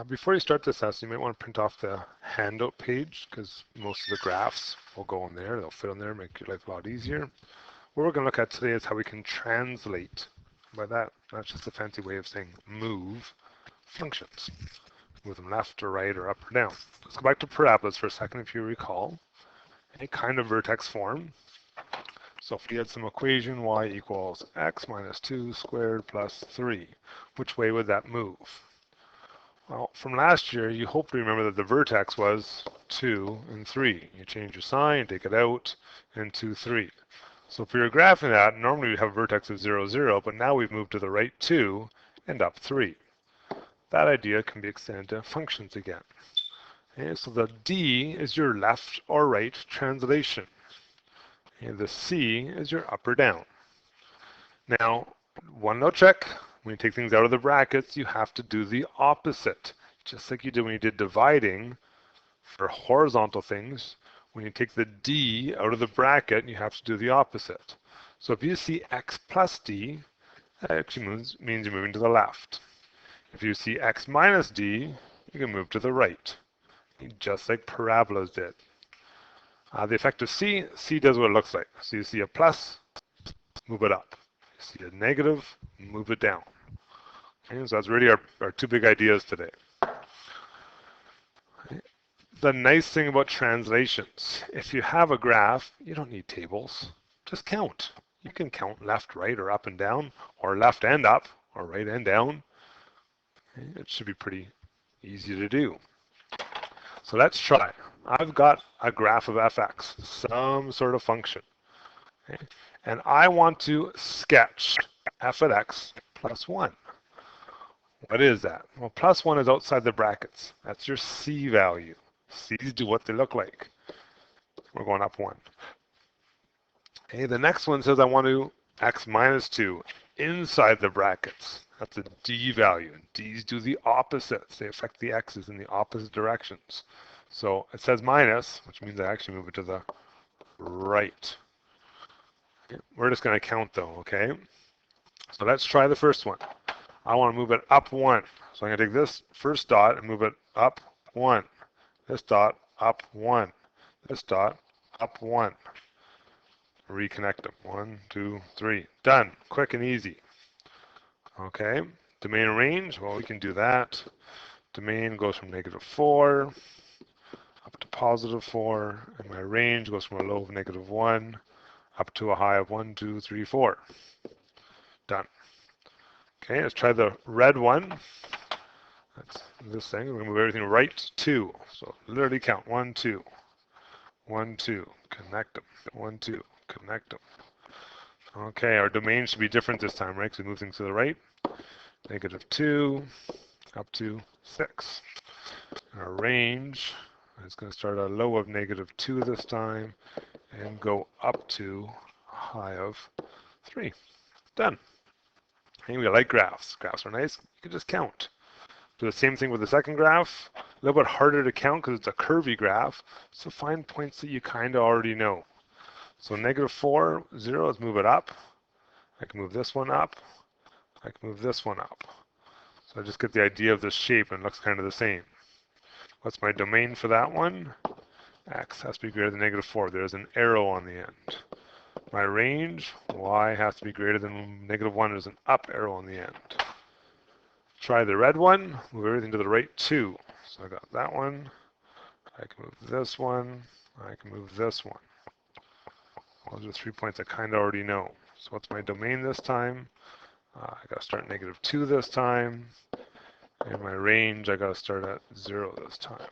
Before you start this lesson, you might want to print off the handout page because most of the graphs will go in there. They'll fit in there, make your life a lot easier. What we're going to look at today is how we can translate. By that, that's just a fancy way of saying move functions. Move them left or right or up or down. Let's go back to parabolas for a second if you recall. Any kind of vertex form. So if we had some equation y equals x minus 2 squared plus 3, which way would that move? Well, from last year, you hopefully remember that the vertex was 2 and 3. You change your sign, take it out, and 2, 3. So if we were graphing that, normally we'd have a vertex of 0, 0, but now we've moved to the right 2 and up 3. That idea can be extended to functions again. Okay, so the D is your left or right translation. And the C is your up or down. Now, one note check. When you take things out of the brackets, you have to do the opposite. Just like you did when you did dividing for horizontal things, when you take the D out of the bracket, you have to do the opposite. So if you see x plus D, that actually means you're moving to the left. If you see x minus D, you can move to the right, just like parabolas did. The effect of C does what it looks like. So you see a plus, move it up. You see a negative, move it down. Okay, so that's really our two big ideas today. Okay. The nice thing about translations, if you have a graph, you don't need tables. Just count. You can count left, right, or up and down, or left and up, or right and down. Okay, it should be pretty easy to do. So let's try. I've got a graph of fx, some sort of function. Okay, and I want to sketch f of x plus 1. What is that? Well, plus 1 is outside the brackets. That's your C value. C's do what they look like. We're going up 1. Okay, the next one says I want to x minus 2 inside the brackets. That's a D value. And D's do the opposites. They affect the x's in the opposite directions. So it says minus, which means I actually move it to the right. Okay, we're just going to count though, okay? So let's try the first one. I want to move it up 1. So I'm going to take this first dot and move it up 1. This dot up 1. This dot up 1. Reconnect them. 1, 2, 3. Done. Quick and easy. Okay. Domain and range. Well, we can do that. Domain goes from -4 up to +4. And my range goes from a low of -1 up to a high of 1, 2, 3, 4. Done. Okay, let's try the red one. That's this thing. We're going to move everything right 2. So literally count 1, 2. 1, 2. Connect them. 1, 2. Connect them. Okay, our domain should be different this time, right? Because we move things to the right. -2 up to 6. Our range is going to start at a low of -2 this time and go up to a high of 3. Done. Hey, we like graphs. Graphs are nice. You can just count. Do the same thing with the second graph. A little bit harder to count because it's a curvy graph. So find points that you kind of already know. So -4, 0, let's move it up. I can move this one up. I can move this one up. So I just get the idea of this shape and it looks kind of the same. What's my domain for that one? X has to be greater than -4. There's an arrow on the end. My range, Y has to be greater than -1. There's an up arrow on the end. Try the red one, move everything to the right 2. So I got that one. I can move this one. I can move this one. Those are 3 points I kind of already know. So what's my domain this time? I got to start -2 this time. And my range, I got to start at 0 this time.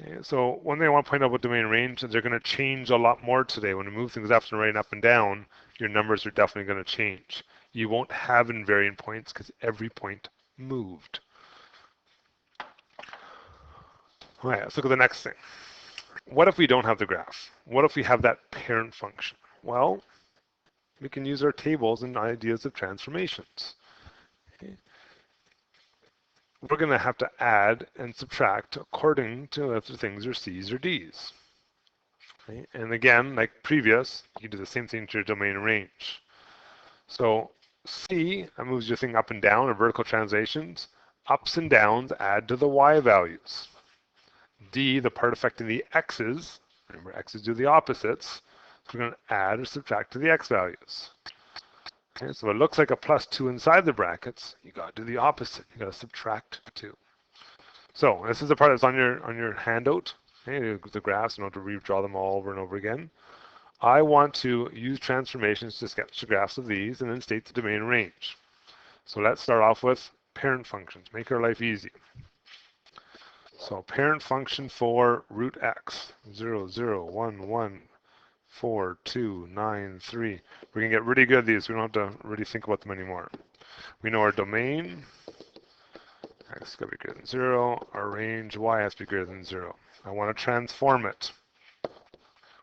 Okay, so one thing I want to point out about domain and range is they're going to change a lot more today. When we move things left and right and up and down, your numbers are definitely going to change. You won't have invariant points because every point moved. All right, let's look at the next thing. What if we don't have the graph? What if we have that parent function? Well, we can use our tables and ideas of transformations. Okay. We're going to have to add and subtract according to if the things are C's or D's. Okay. And again, like previous, you do the same thing to your domain and range. So C, that moves your thing up and down, or vertical translations. Ups and downs add to the y values. D, the part affecting the x's, remember x's do the opposites, so we're going to add or subtract to the x values. Okay, so it looks like a plus 2 inside the brackets. You got to do the opposite. You got to subtract 2. So this is the part that's on your handout. Okay, the graphs, you don't have to redraw them all over and over again. I want to use transformations to sketch the graphs of these and then state the domain range. So let's start off with parent functions. Make our life easy. So parent function for root x, 0, 0, 1, 1, 4, 2, 9, 3. We can get really good at these. We don't have to really think about them anymore. We know our domain, x is going to be greater than 0. Our range, y has to be greater than 0. I want to transform it.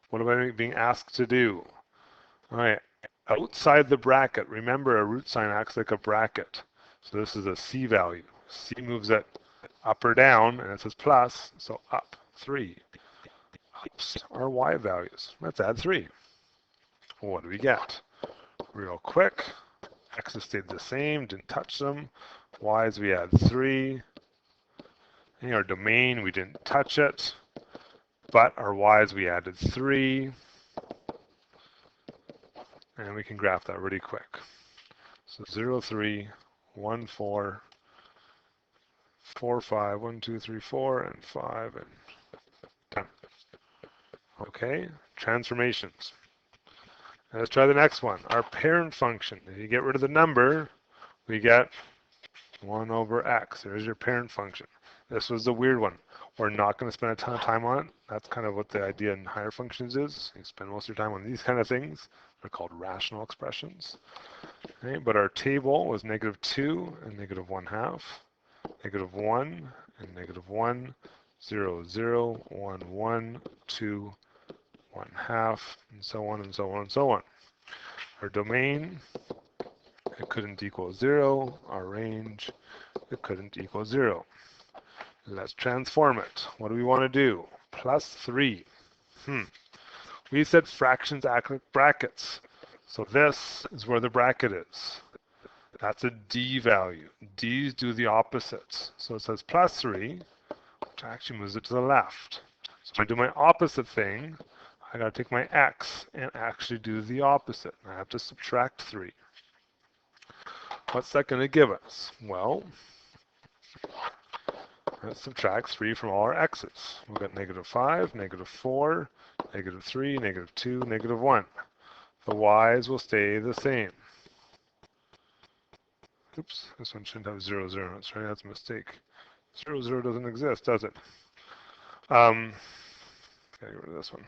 What am I being asked to do? All right, outside the bracket, remember a root sign acts like a bracket. So this is a C value. C moves it up or down, and it says plus, so up 3. Ups are y values. Let's add 3. What do we get? Real quick, x's stayed the same, didn't touch them. Y's we add 3. In our domain, we didn't touch it, but our y's we added 3. And we can graph that really quick. So 0, 3, 1, 4, 4, 5, 1, 2, 3, 4, and 5, and 10. Okay, transformations. Now let's try the next one. Our parent function. If you get rid of the number, we get 1 over x. There's your parent function. This was the weird one. We're not going to spend a ton of time on it. That's kind of what the idea in higher functions is. You spend most of your time on these kind of things. They're called rational expressions. Okay, but our table was -2 and -1/2, -1 and -1, 0, 0, 1, 1, 2, 1/2, and so on and so on and so on. Our domain, it couldn't equal 0. Our range, it couldn't equal 0. Let's transform it. What do we want to do? +3. We said fractions act like brackets. So this is where the bracket is. That's a D value. D's do the opposites. So it says +3, which actually moves it to the left. So if I do my opposite thing, I got to take my x and actually do the opposite. I have to subtract 3. What's that going to give us? Well, let's subtract 3 from all our x's. We've got -5, -4, -3, -2, -1. The y's will stay the same. Oops, this one shouldn't have 0, 0. That's right, that's a mistake. 0, 0 doesn't exist, does it? Gotta get rid of this one.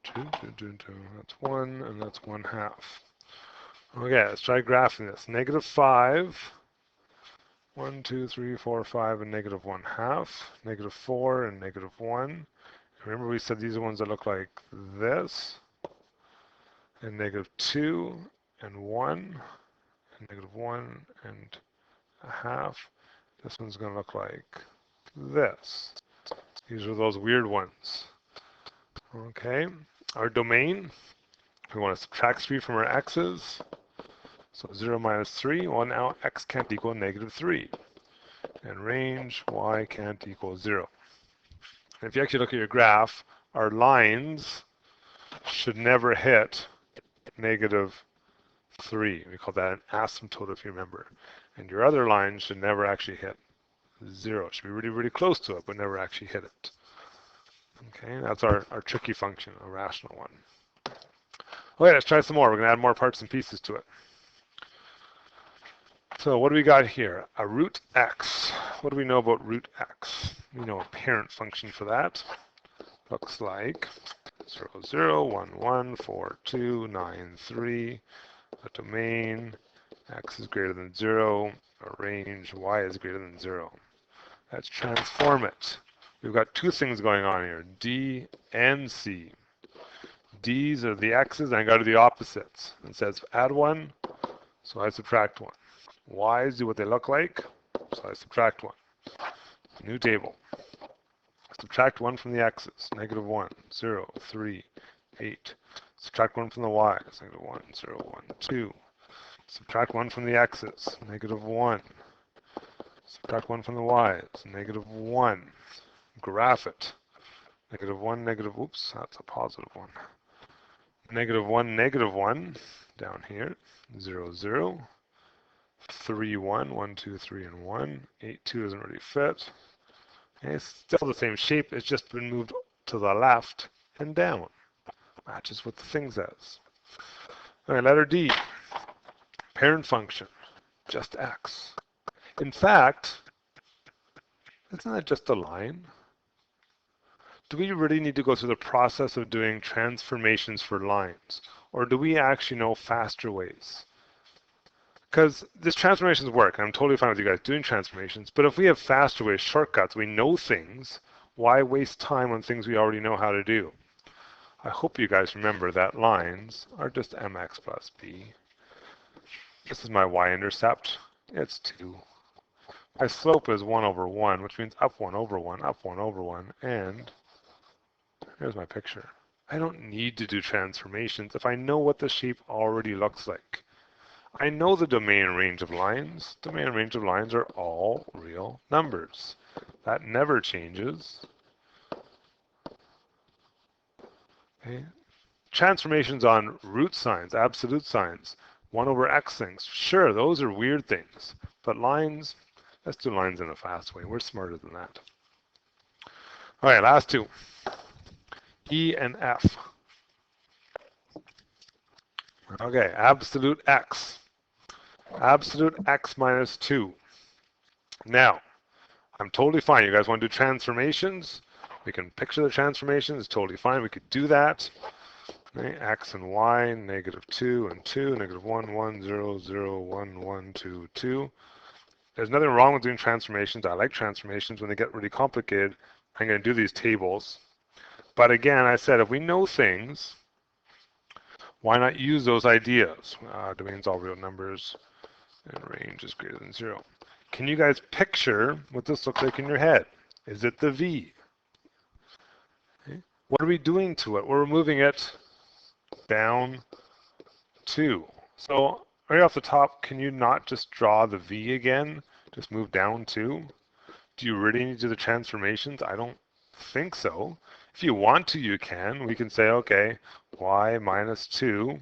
2, 2, 2, 2. That's 1, and that's 1/2. Okay, let's try graphing this. -5, 1, 2, 3, 4, 5, and -1/2. -4 and -1. Remember we said these are ones that look like this. And -2 and 1. And -1 and 1/2. This one's going to look like this. These are those weird ones. Okay, our domain, we want to subtract 3 from our x's. So 0 minus 3, well now x can't equal -3. And range, y can't equal 0. And if you actually look at your graph, our lines should never hit -3. We call that an asymptote if you remember. And your other lines should never actually hit 0. It should be really, really close to it, but never actually hit it. Okay, that's our tricky function, a rational one. Okay, let's try some more. We're going to add more parts and pieces to it. So what do we got here? A root x. What do we know about root x? We know a parent function for that. Looks like 0, 0, 1, 1, 4, 2, 9, 3. A domain, x is greater than 0. A range, y is greater than 0. Let's transform it. We've got two things going on here, D and C. D's are the x's, and I got to do the opposites. It says add 1, so I subtract 1. Y's do what they look like, so I subtract 1. New table. Subtract 1 from the x's, -1, 0, 3, 8. Subtract 1 from the y's, -1, 0, 1, 2. Subtract 1 from the x's, -1. Subtract 1 from the y's. -1. Graph it. -1, negative, oops, that's a positive 1. -1, -1, down here. 0, 0. 3, 1, 1, 2, 3, and 1. 8, 2 doesn't really fit. Okay, it's still the same shape. It's just been moved to the left and down. Matches what the thing says. All right, letter D. Parent function, just x. In fact, isn't that just a line? Do we really need to go through the process of doing transformations for lines? Or do we actually know faster ways? Because this transformations work. I'm totally fine with you guys doing transformations. But if we have faster ways, shortcuts, we know things, why waste time on things we already know how to do? I hope you guys remember that lines are just mx plus b. This is my y-intercept. It's 2. My slope is 1 over 1, which means up 1 over 1, up 1 over 1. And here's my picture. I don't need to do transformations if I know what the shape already looks like. I know the domain and range of lines. Domain and range of lines are all real numbers. That never changes. Okay. Transformations on root signs, absolute signs, 1 over x things. Sure, those are weird things. But lines, let's do lines in a fast way. We're smarter than that. All right, last two. E and F. Okay, absolute x. Absolute x minus 2. Now, I'm totally fine. You guys want to do transformations? We can picture the transformations. It's totally fine. We could do that. Okay, x and y, -2 and 2, -1, 1, 0, 0, 1, 1, 2, 2. There's nothing wrong with doing transformations. I like transformations. When they get really complicated, I'm going to do these tables. But again, I said if we know things, why not use those ideas? Domains all real numbers and range is greater than 0. Can you guys picture what this looks like in your head? Is it the V? Okay. What are we doing to it? We're moving it down 2. So right off the top, can you not just draw the V again? Just move down 2? Do you really need to do the transformations? I don't think so. If you want to, you can. We can say, okay, y minus 2,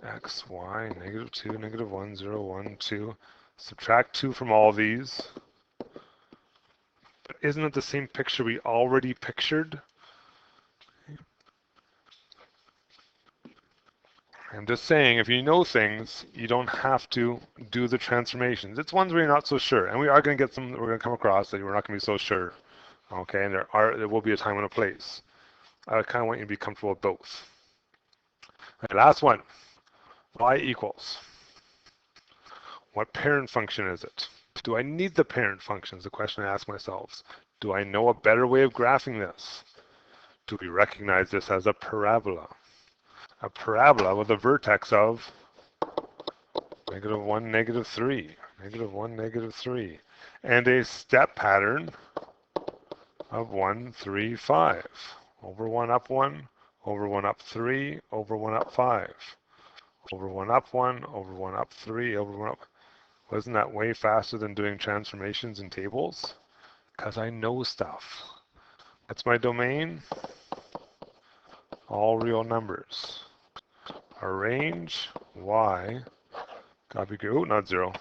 x, y, -2, -1, 0, 1, 2. Subtract 2 from all these. But isn't it the same picture we already pictured? I'm just saying, if you know things, you don't have to do the transformations. It's ones where you're not so sure. And we are going to get some that we're going to come across that we're not going to be so sure. Okay, and there will be a time and a place. I kind of want you to be comfortable with both. Okay, last one, y equals. What parent function is it? Do I need the parent function is the question I ask myself. Do I know a better way of graphing this? Do we recognize this as a parabola? A parabola with a vertex of -1, -3, -1, -3, and a step pattern of 1, 3, 5. Over 1, up 1, over 1, up 3, over 1, up 5. Over 1, up 1, over 1, up 3, over 1, up. Wasn't that way faster than doing transformations in tables? Because I know stuff. That's my domain. All real numbers. Our range, y, copy, oh, not 0.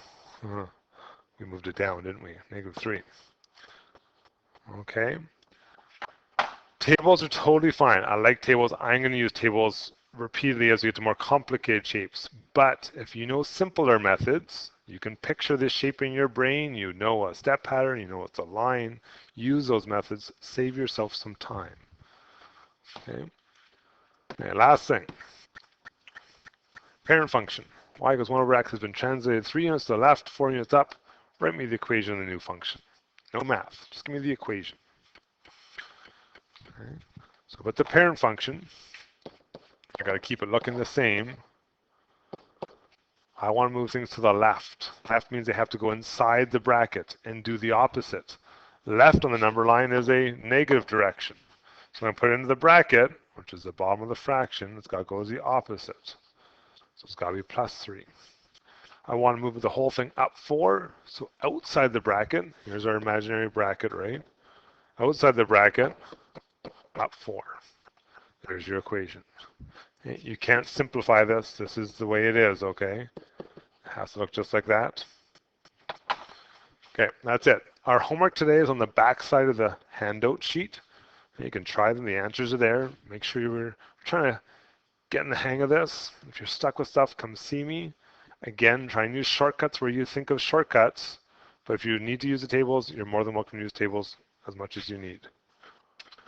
We moved it down, didn't we? -3. Okay. Tables are totally fine. I like tables. I'm going to use tables repeatedly as we get to more complicated shapes. But if you know simpler methods, you can picture this shape in your brain. You know a step pattern. You know it's a line. Use those methods. Save yourself some time. Okay. Okay, last thing. Parent function. Y equals 1 over x has been translated 3 units to the left, 4 units up. Write me the equation of the new function. No math. Just give me the equation. Okay. So with the parent function, I got to keep it looking the same. I want to move things to the left. Left means they have to go inside the bracket and do the opposite. Left on the number line is a negative direction. So I'm going to put it into the bracket, which is the bottom of the fraction. It's got to go as the opposite. So it's got to be +3. I want to move the whole thing up 4. So outside the bracket, here's our imaginary bracket, right? Outside the bracket, up 4. There's your equation. You can't simplify this. This is the way it is, okay? It has to look just like that. Okay, that's it. Our homework today is on the back side of the handout sheet. You can try them. The answers are there. Make sure you're trying to get in the hang of this. If you're stuck with stuff, come see me. Again, try and use shortcuts where you think of shortcuts. But if you need to use the tables, you're more than welcome to use tables as much as you need.